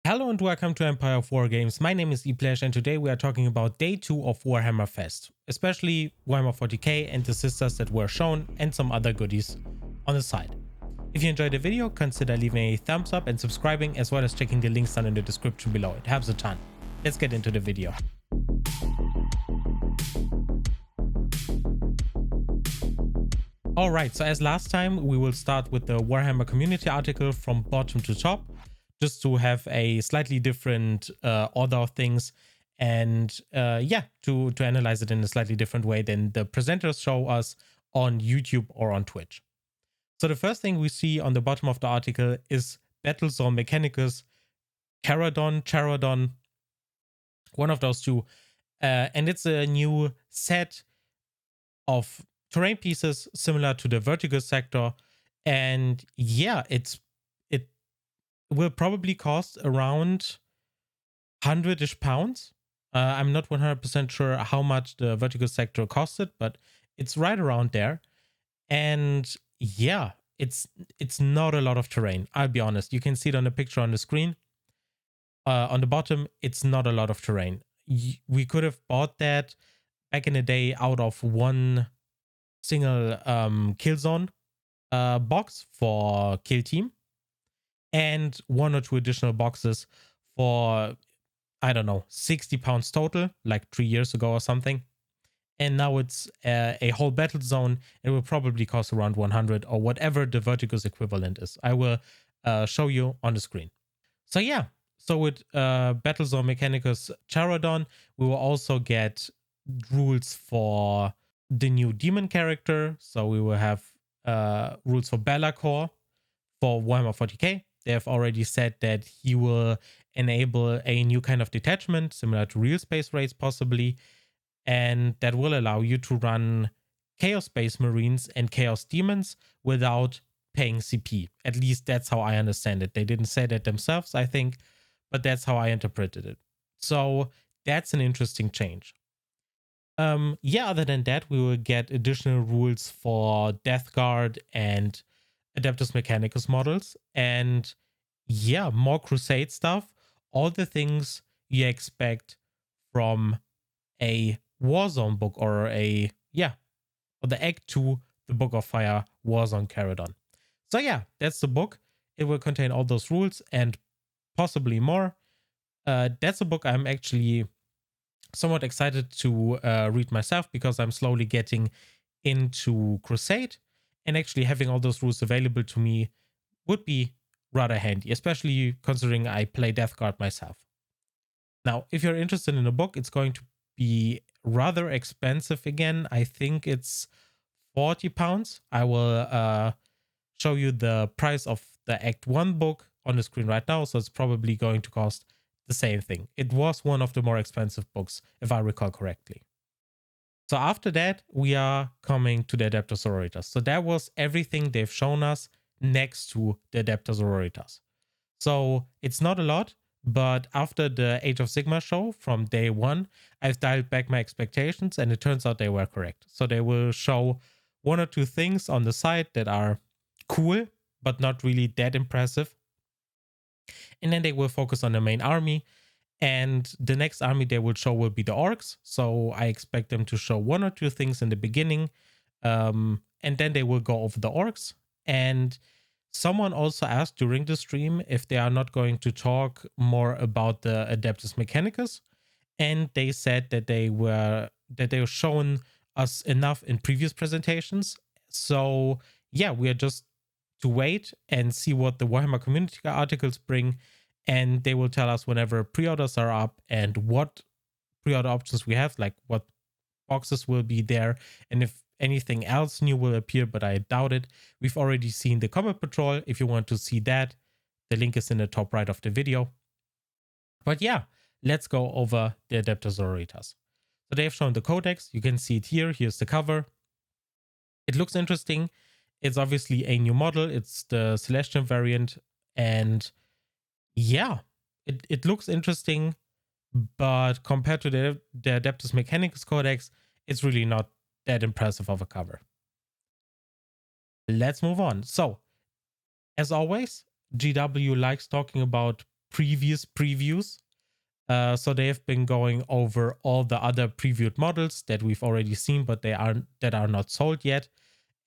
Hello and welcome to Empire of Wargames. My name is ePlash and today we are talking about day 2 of Warhammer Fest, especially Warhammer 40K and the sisters that were shown and some other goodies on the side. If you enjoyed the video, consider leaving a thumbs up and subscribing, as well as checking the links down in the description below. It helps a ton. Let's get into the video. Alright, so as last time, we will start with the Warhammer community article from bottom to top, just to have a slightly different order of things and to analyze it in a slightly different way than the presenters show us on YouTube or on Twitch. So the first thing we see on the bottom of the article is Battlezone Mechanicus, Charadon, one of those two. And it's a new set of terrain pieces similar to the vertical sector. And yeah, it will probably cost around 100-ish pounds. I'm not 100% sure how much the vertical sector costed, but it's right around there. And yeah, it's not a lot of terrain. I'll be honest. You can see it on the picture on the screen. On the bottom, it's not a lot of terrain. We could have bought that back in the day out of one single kill zone box for kill team, and one or two additional boxes for, I don't know, 60 pounds total, like 3 years ago or something. And now it's a whole battle zone. It will probably cost around 100 or whatever the verticals equivalent is. I will show you on the screen. So yeah, so with Battlezone Mechanicus Charadon, we will also get rules for the new demon character. So we will have rules for Balakor for Warhammer 40K. They have already said that he will enable a new kind of detachment, similar to real space raids possibly, and that will allow you to run Chaos Space Marines and Chaos Demons without paying CP. At least that's how I understand it. They didn't say that themselves, I think, but that's how I interpreted it. So that's an interesting change. Other than that, we will get additional rules for Death Guard and Adeptus Mechanicus models, and yeah, more Crusade stuff. All the things you expect from a Warzone book or the Act 2, the Book of Fire Warzone Charadon. So yeah, that's the book. It will contain all those rules and possibly more. That's a book I'm actually somewhat excited to read myself, because I'm slowly getting into Crusade, and actually having all those rules available to me would be rather handy, especially considering I play Death Guard myself. Now, if you're interested in a book, it's going to be rather expensive again. I think it's 40 pounds. I will show you the price of the Act 1 book on the screen right now, so it's probably going to cost the same thing. It was one of the more expensive books, if I recall correctly. So after that, we are coming to the Adeptus Sororitas. So that was everything they've shown us next to the Adeptus Sororitas. So it's not a lot, but after the Age of Sigmar show from day 1, I've dialed back my expectations, and it turns out they were correct. So they will show one or two things on the side that are cool, but not really that impressive. And then they will focus on the main army. And the next army they will show will be the Orcs. So I expect them to show one or two things in the beginning. And then they will go over the Orcs. And someone also asked during the stream if they are not going to talk more about the Adeptus Mechanicus. And they said that they were shown us enough in previous presentations. So yeah, we are just to wait and see what the Warhammer community articles bring. And they will tell us whenever pre-orders are up and what pre-order options we have, like what boxes will be there, and if anything else new will appear, but I doubt it. We've already seen the Combat Patrol. If you want to see that, the link is in the top right of the video. But yeah, let's go over the Adeptus Sororitas. So they've shown the codex. You can see it here. Here's the cover. It looks interesting. It's obviously a new model. It's the Celestian variant, and yeah, it looks interesting, but compared to the Adeptus Mechanicus Codex, it's really not that impressive of a cover. Let's move on. So, as always, GW likes talking about previous previews. So they have been going over all the other previewed models that we've already seen, but that are not sold yet.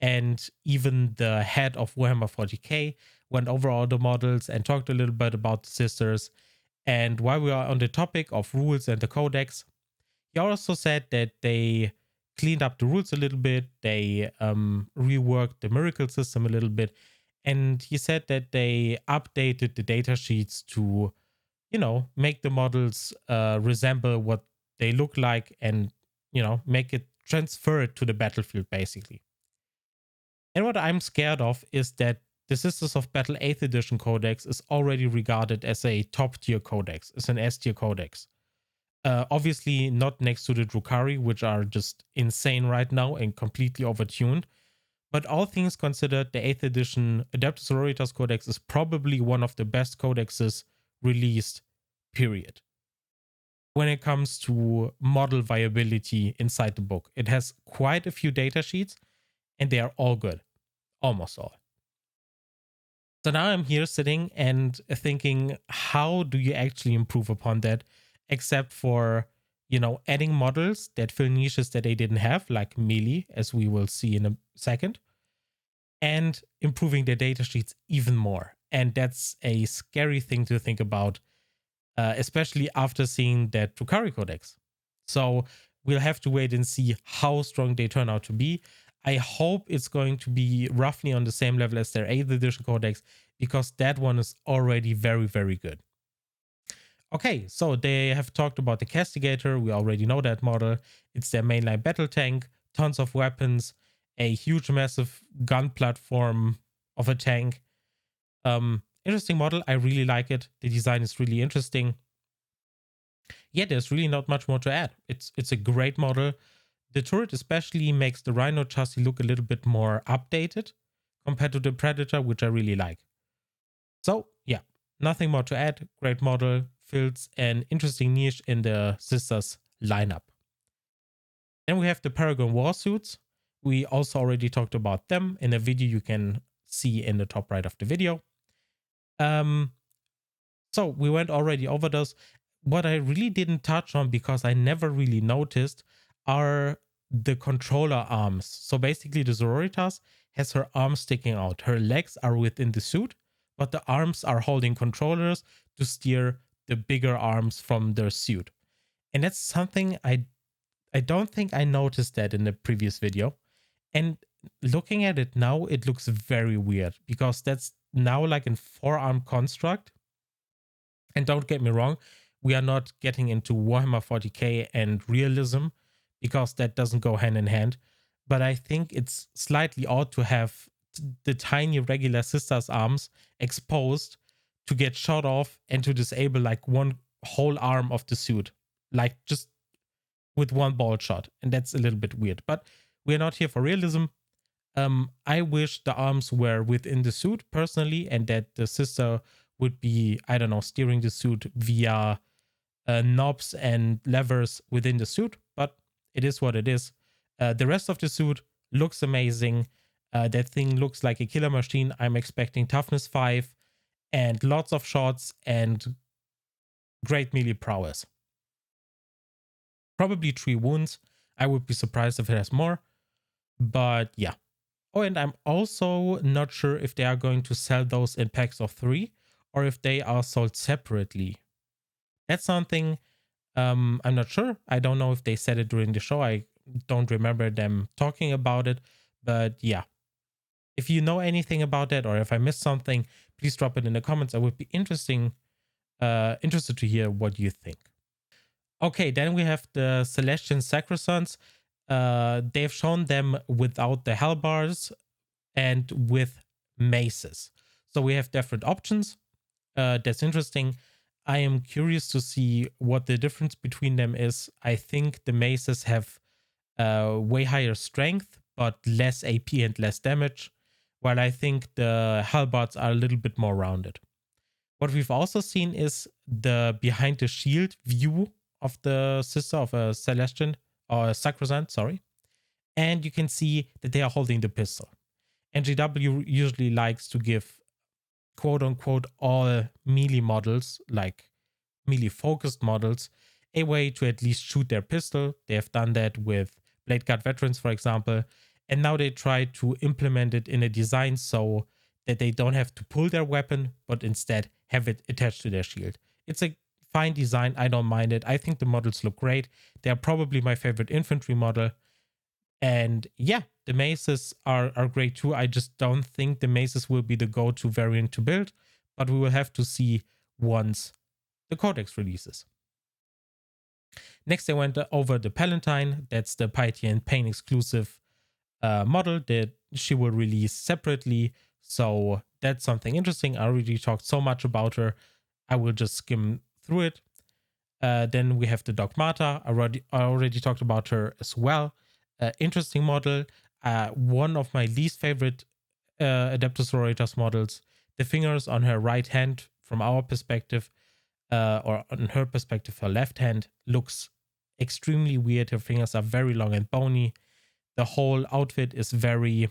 And even the head of Warhammer 40K went over all the models and talked a little bit about the sisters. And while we are on the topic of rules and the codex, he also said that they cleaned up the rules a little bit. They reworked the miracle system a little bit. And he said that they updated the data sheets to, make the models resemble what they look like and, make it transfer it to the battlefield, basically. And what I'm scared of is that the Sisters of Battle 8th Edition Codex is already regarded as a top tier codex, as an S tier codex. Obviously not next to the Drukhari, which are just insane right now and completely overtuned. But all things considered, the 8th edition Adeptus Sororitas Codex is probably one of the best codexes released, period. When it comes to model viability inside the book, it has quite a few data sheets and they are all good. Almost all. So now I'm here sitting and thinking, how do you actually improve upon that? Except for, adding models that fill niches that they didn't have, like melee, as we will see in a second, and improving their data sheets even more. And that's a scary thing to think about, especially after seeing that Drukhari Codex. So we'll have to wait and see how strong they turn out to be. I hope it's going to be roughly on the same level as their 8th edition codex, because that one is already very, very good. Okay, so they have talked about the Castigator. We already know that model. It's their mainline battle tank, tons of weapons, a huge, massive gun platform of a tank. Interesting model. I really like it. The design is really interesting. Yeah, there's really not much more to add. It's a great model. The turret especially makes the Rhino chassis look a little bit more updated compared to the Predator, which I really like. So yeah, nothing more to add. Great model, fills an interesting niche in the Sisters lineup. Then we have the Paragon Warsuits. We also already talked about them in a video you can see in the top right of the video. So we went already over those. What I really didn't touch on, because I never really noticed, are the controller arms. So basically the Sororitas has her arms sticking out. Her legs are within the suit, but the arms are holding controllers to steer the bigger arms from their suit. And that's something I don't think I noticed that in the previous video. And looking at it now, it looks very weird, because that's now like a forearm construct. And don't get me wrong, we are not getting into Warhammer 40k and realism, because that doesn't go hand in hand. But I think it's slightly odd to have the tiny regular Sisters arms exposed to get shot off and to disable like one whole arm of the suit, like just with one bolt shot. And that's a little bit weird, but we're not here for realism. I wish the arms were within the suit personally, and that the sister would be, I don't know, steering the suit via knobs and levers within the suit, but it is what it is. The rest of the suit looks amazing. That thing looks like a killer machine. I'm expecting toughness 5 and lots of shots and great melee prowess. Probably 3 wounds. I would be surprised if it has more, but yeah. Oh, and I'm also not sure if they are going to sell those in packs of 3 or if they are sold separately. That's something I'm not sure. I don't know if they said it during the show. I don't remember them talking about it, but yeah. If you know anything about that, or if I missed something, please drop it in the comments. I would be interested to hear what you think. Okay, then we have the Celestian Sacrosancts. They've shown them without the hellbars and with maces. So we have different options. That's interesting. I am curious to see what the difference between them is. I think the maces have way higher strength, but less AP and less damage, while I think the halberds are a little bit more rounded. What we've also seen is the behind the shield view of the sister of a Celestian, or a Sacrosant, sorry. And you can see that they are holding the pistol. And GW usually likes to give quote unquote all melee models, like melee focused models, a way to at least shoot their pistol. They have done that with Blade Guard veterans, for example, and now they try to implement it in a design so that they don't have to pull their weapon, but instead have it attached to their shield. It's a fine design. I don't mind it. I think the models look great. They're probably my favorite infantry model. And yeah, the maces are great too. I just don't think the maces will be the go-to variant to build, but we will have to see once the codex releases. Next, I went over the Palatine. That's the Piety and Pain exclusive model that she will release separately. So that's something interesting. I already talked so much about her. I will just skim through it. Then we have the Dogmata. I already talked about her as well. Interesting model. One of my least favorite Adeptus Sororitas models. The fingers on her right hand, from our perspective, or on her perspective, her left hand, looks extremely weird. Her fingers are very long and bony. The whole outfit is very...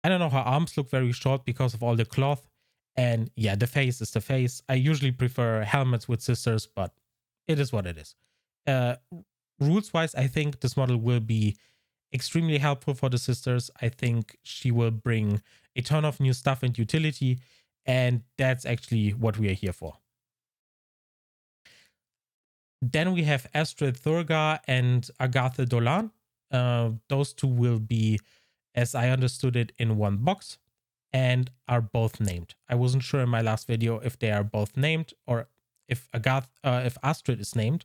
I don't know, her arms look very short because of all the cloth. And yeah, the face is the face. I usually prefer helmets with sisters, but it is what it is. Rules-wise, I think this model will be extremely helpful for the sisters. I think she will bring a ton of new stuff and utility, and that's actually what we are here for. Then we have Astrid Thurgar and Agathe Dolan. Those two will be, as I understood it, in one box and are both named. I wasn't sure in my last video if they are both named or if Astrid is named.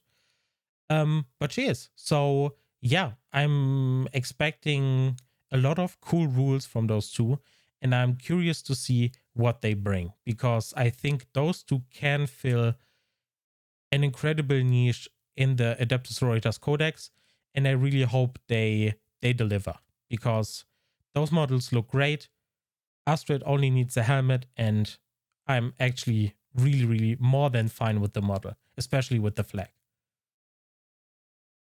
But she is. So yeah, I'm expecting a lot of cool rules from those two, and I'm curious to see what they bring, because I think those two can fill an incredible niche in the Adeptus Sororitas Codex, and I really hope they deliver, because those models look great. Astrid only needs a helmet, and I'm actually really more than fine with the model, especially with the flag.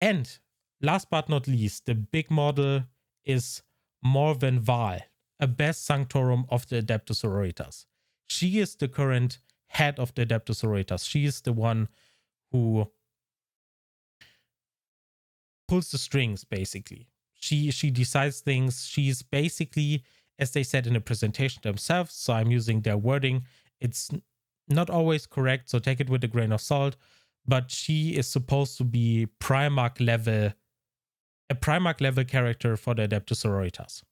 And last but not least, the big model is Morven Val, a Best Sanctorum of the Adeptus Sororitas. She is the current head of the Adeptus Sororitas. She is the one who pulls the strings, basically. She decides things. She's basically, as they said in the presentation themselves, so I'm using their wording. It's not always correct, so take it with a grain of salt. But she is supposed to be Primarch level, a Primarch level character for the Adeptus Sororitas.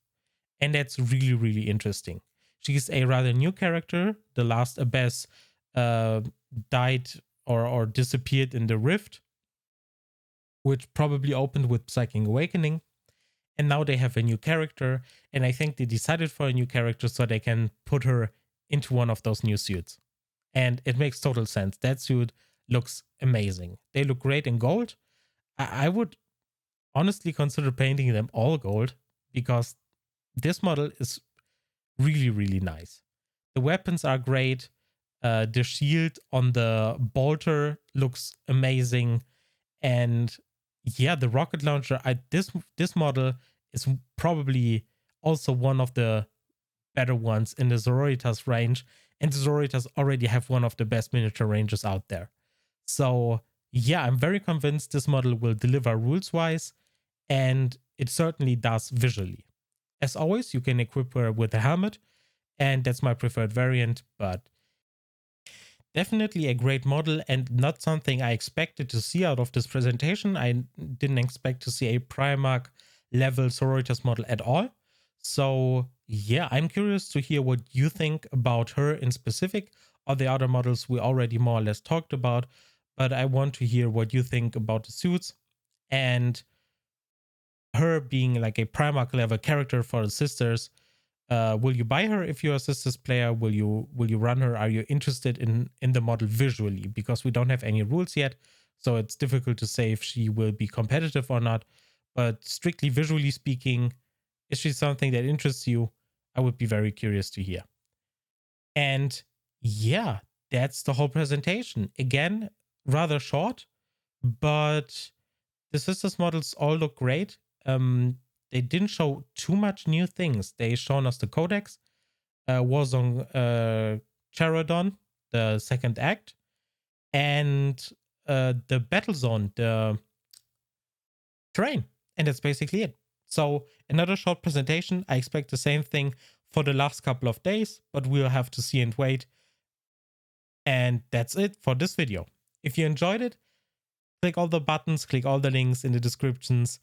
And that's really interesting. She's a rather new character. The last Abbess died or disappeared in the Rift, which probably opened with Psychic Awakening. And now they have a new character, and I think they decided for a new character so they can put her into one of those new suits. And it makes total sense. That suit looks amazing. They look great in gold. I would honestly consider painting them all gold, because this model is really nice. The weapons are great. The shield on the bolter looks amazing. And yeah, the rocket launcher, this model is probably also one of the better ones in the Sororitas range, and the Sororitas already have one of the best miniature ranges out there. So yeah, I'm very convinced this model will deliver rules-wise, and it certainly does visually. As always, you can equip her with a helmet, and that's my preferred variant, but definitely a great model and not something I expected to see out of this presentation. I didn't expect to see a Primarch level Sororitas model at all. So yeah, I'm curious to hear what you think about her in specific, or the other models we already more or less talked about. But I want to hear what you think about the suits and her being like a Primarch level character for the sisters. Will you buy her if you're a sisters player? Will you run her? Are you interested in the model visually? Because we don't have any rules yet, so it's difficult to say if she will be competitive or not. But strictly visually speaking, is she something that interests you? I would be very curious to hear. And yeah, that's the whole presentation. Again, rather short, but the sisters models all look great. They didn't show too much new things. They shown us the codex. Warzone Charodon, the second act, and the battle zone, the terrain. And that's basically it. So another short presentation. I expect the same thing for the last couple of days, but we'll have to see and wait. And that's it for this video. If you enjoyed it, click all the buttons, click all the links in the descriptions.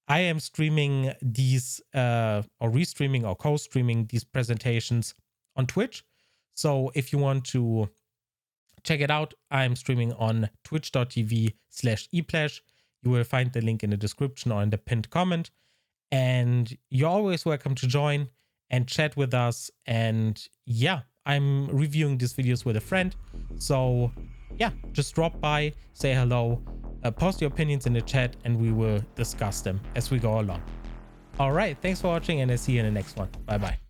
I am streaming these or restreaming or co-streaming these presentations on Twitch. So if you want to check it out, I'm streaming on twitch.tv/eplash. You will find the link in the description or in the pinned comment. And you're always welcome to join and chat with us. And yeah, I'm reviewing these videos with a friend. So yeah, just drop by, say hello, post your opinions in the chat, and we will discuss them as we go along. All right, thanks for watching, and I'll see you in the next one. Bye bye.